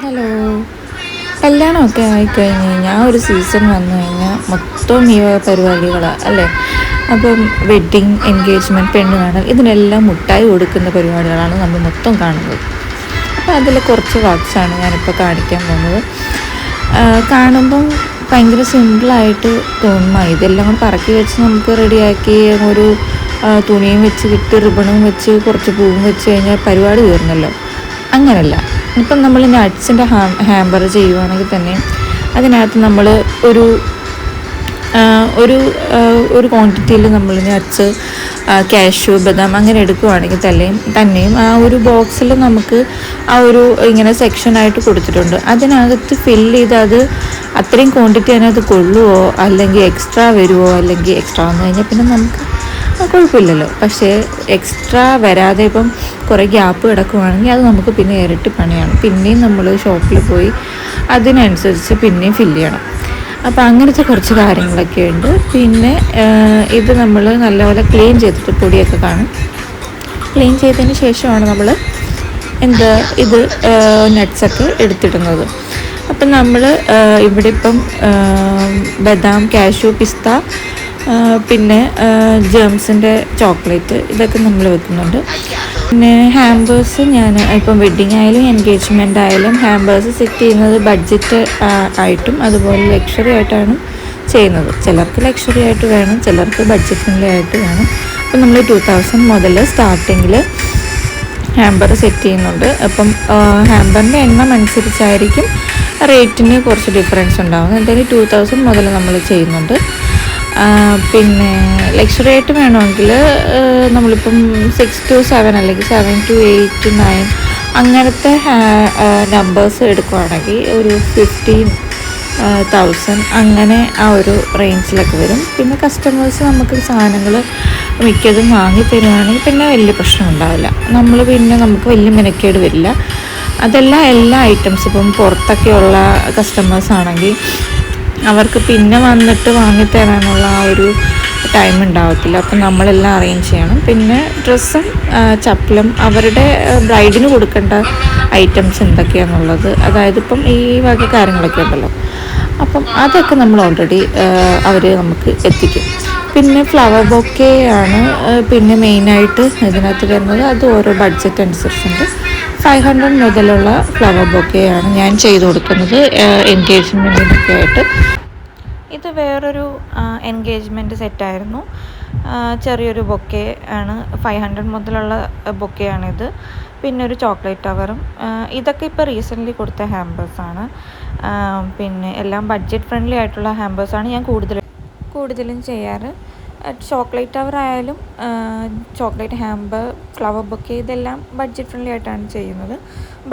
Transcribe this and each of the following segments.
Hello. കല്യാണമൊക്കെ ആയിക്കഴിഞ്ഞ് കഴിഞ്ഞാൽ ഒരു സീസൺ വന്നു കഴിഞ്ഞാൽ മൊത്തം ഈ പരിപാടികളാണ് അല്ലേ. അപ്പം വെഡ്ഡിങ്, എൻഗേജ്മെൻറ്റ്, പെണ്ണ് കാണൽ, ഇതിനെല്ലാം മുട്ടായി കൊടുക്കുന്ന പരിപാടികളാണ് നമ്മൾ മൊത്തം കാണുന്നത്. അപ്പോൾ അതിൽ കുറച്ച് വർക്ക്സാണ് ഞാനിപ്പോൾ കാണിക്കാൻ പോകുന്നത്. കാണുമ്പം ഭയങ്കര സിമ്പിളായിട്ട് തോന്നുക. ഇതെല്ലാം കൂടെ പറക്കി വെച്ച് നമുക്ക് റെഡിയാക്കി ഒരു തുണിയും വെച്ച് കിട്ടി റിബണും വെച്ച് കുറച്ച് പൂവും വെച്ച് കഴിഞ്ഞാൽ പരിപാടി തീർന്നല്ലോ. അങ്ങനല്ല. ഇപ്പം നമ്മൾ നട്ട്സിൻ്റെ ഹാമ്പർ ചെയ്യുവാണെങ്കിൽ തന്നെ അതിനകത്ത് നമ്മൾ ഒരു ഒരു ഒരു ക്വാണ്ടിറ്റിയിൽ നമ്മൾ നട്ട്സ്, കാഷ്യൂ, ബദാം അങ്ങനെ എടുക്കുവാണെങ്കിൽ തന്നെയും ആ ഒരു ബോക്സിൽ നമുക്ക് ആ ഒരു ഇങ്ങനെ സെക്ഷനായിട്ട് കൊടുത്തിട്ടുണ്ട്. അതിനകത്ത് ഫില്ല് ചെയ്ത് അത് അത്രയും ക്വാണ്ടിറ്റി അതിനകത്ത് കൊള്ളുമോ അല്ലെങ്കിൽ എക്സ്ട്രാ വരുമോ, അല്ലെങ്കിൽ എക്സ്ട്രാ വന്നു കഴിഞ്ഞാൽ പിന്നെ നമുക്ക് കുഴപ്പമില്ലല്ലോ. പക്ഷേ എക്സ്ട്രാ വരാതെ ഇപ്പം കുറേ ഗ്യാപ്പ് കിടക്കുവാണെങ്കിൽ അത് നമുക്ക് പിന്നെ ഇരട്ടി പണിയാണ്. പിന്നെയും നമ്മൾ ഷോപ്പിൽ പോയി അതിനനുസരിച്ച് പിന്നെയും ഫില്ല് ചെയ്യണം. അപ്പോൾ അങ്ങനത്തെ കുറച്ച് കാര്യങ്ങളൊക്കെ ഉണ്ട്. പിന്നെ ഇത് നമ്മൾ നല്ലപോലെ ക്ലീൻ ചെയ്തിട്ട് പൊടിയൊക്കെ കാണും. ക്ലീൻ ചെയ്തതിന് ശേഷമാണ് നമ്മൾ ഇത് നട്ട്സൊക്കെ എടുത്തിടുന്നത്. അപ്പം നമ്മൾ ഇവിടെ ഇപ്പം ബദാം, കാഷ്യൂ, പിസ്ത, പിന്നെ ജേംസിൻ്റെ ചോക്ലേറ്റ് ഇതൊക്കെ നമ്മൾ വെക്കുന്നുണ്ട്. പിന്നെ ഹാമ്പേഴ്സ് ഞാൻ ഇപ്പം വെഡ്ഡിങ് ആയാലും എൻഗേജ്മെൻ്റ് ആയാലും ഹാമ്പേഴ്സ് സെറ്റ് ചെയ്യുന്നത് ബഡ്ജറ്റ് ആയിട്ടും അതുപോലെ ലക്ഷറി ആയിട്ടാണ് ചെയ്യുന്നത്. ചിലർക്ക് ലക്ഷറി ആയിട്ട് വേണം, ചിലർക്ക് ബഡ്ജറ്റ് ഫ്രണ്ട്ലി ആയിട്ട് വേണം. അപ്പം നമ്മൾ 2000 മുതൽ സ്റ്റാർട്ടിങ്ങിൽ ഹാമ്പർ സെറ്റ് ചെയ്യുന്നുണ്ട്. അപ്പം ഹാമ്പറിൻ്റെ എണ്ണം അനുസരിച്ചായിരിക്കും റേറ്റിന് കുറച്ച് ഡിഫറൻസ് ഉണ്ടാകുന്നത്. എന്തായാലും 2000 മുതൽ നമ്മൾ ചെയ്യുന്നുണ്ട്. പിന്നെ ലക്ഷറി ആയിട്ട് വേണമെങ്കിൽ നമ്മളിപ്പം 6 to 7 അല്ലെങ്കിൽ 7 to 8 to 9 അങ്ങനത്തെ നമ്പേഴ്സ് എടുക്കുകയാണെങ്കിൽ ഒരു 15,000 അങ്ങനെ ആ ഒരു റേഞ്ചിലൊക്കെ വരും. പിന്നെ കസ്റ്റമേഴ്സ് നമുക്ക് സാധനങ്ങൾ മിക്കതും വാങ്ങി തരുവാണെങ്കിൽ പിന്നെ വലിയ പ്രശ്നം ഉണ്ടാവില്ല. നമുക്ക് വലിയ മെനക്കേട് വരില്ല. അതെല്ലാം എല്ലാ ഐറ്റംസ് ഇപ്പം പുറത്തൊക്കെയുള്ള കസ്റ്റമേഴ്സ് ആണെങ്കിൽ അവർക്ക് പിന്നെ വന്നിട്ട് വാങ്ങിത്തരാനുള്ള ആ ഒരു ടൈം ഉണ്ടാവത്തില്ല. അപ്പം നമ്മളെല്ലാം അറേഞ്ച് ചെയ്യണം. പിന്നെ ഡ്രസ്സും ചപ്പലും അവരുടെ ബ്രൈഡിന് കൊടുക്കേണ്ട ഐറ്റംസ് എന്തൊക്കെയാണെന്നുള്ളത്, അതായത് ഇപ്പം ഈ വക കാര്യങ്ങളൊക്കെ ഉണ്ടല്ലോ, അപ്പം അതൊക്കെ നമ്മൾ ഓൾറെഡി അവർ നമുക്ക് എത്തിക്കും. പിന്നെ ഫ്ലവർ ബൊക്കെ ആണ് പിന്നെ മെയിനായിട്ട് ഇതിനകത്ത് വരുന്നത്. അത് ഓരോ ബഡ്ജറ്റ് അനുസരിച്ചുണ്ട്. 500 മുതലുള്ള ഫ്ലവർ ബൊക്കെയാണ് ഞാൻ ചെയ്ത് കൊടുക്കുന്നത് എൻഗേജ്മെൻറ്റിനൊക്കെ ആയിട്ട്. ഇത് വേറൊരു എൻഗേജ്മെൻറ്റ് സെറ്റായിരുന്നു. ചെറിയൊരു ബൊക്കെ ആണ്, 500 മുതലുള്ള ബൊക്കെയാണിത്. പിന്നെ ഒരു ചോക്ലേറ്റ് ടവറും. ഇതൊക്കെ ഇപ്പോൾ റീസെൻ്റ്ലി കൊടുത്ത ഹാമ്പേഴ്സാണ്. പിന്നെ എല്ലാം ബഡ്ജറ്റ് ഫ്രണ്ട്ലി ആയിട്ടുള്ള ഹാമ്പേഴ്സാണ് ഞാൻ കൂടുതലും ചെയ്യാറ്. ചോക്ലേറ്റ് ടവർ ആയാലും ചോക്ലേറ്റ് ഹാമ്പർ, ഫ്ലവർ ബൊക്കെ ഇതെല്ലാം ബഡ്ജറ്റ് ഫ്രണ്ട്ലി ആയിട്ടാണ് ചെയ്യുന്നത്.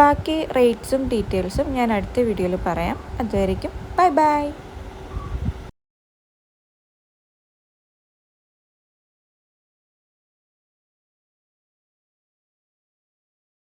ബാക്കി റേറ്റ്സും ഡീറ്റെയിൽസും ഞാൻ അടുത്ത വീഡിയോയിൽ പറയാം. അതുവരെയ്ക്കും ബൈ ബൈ.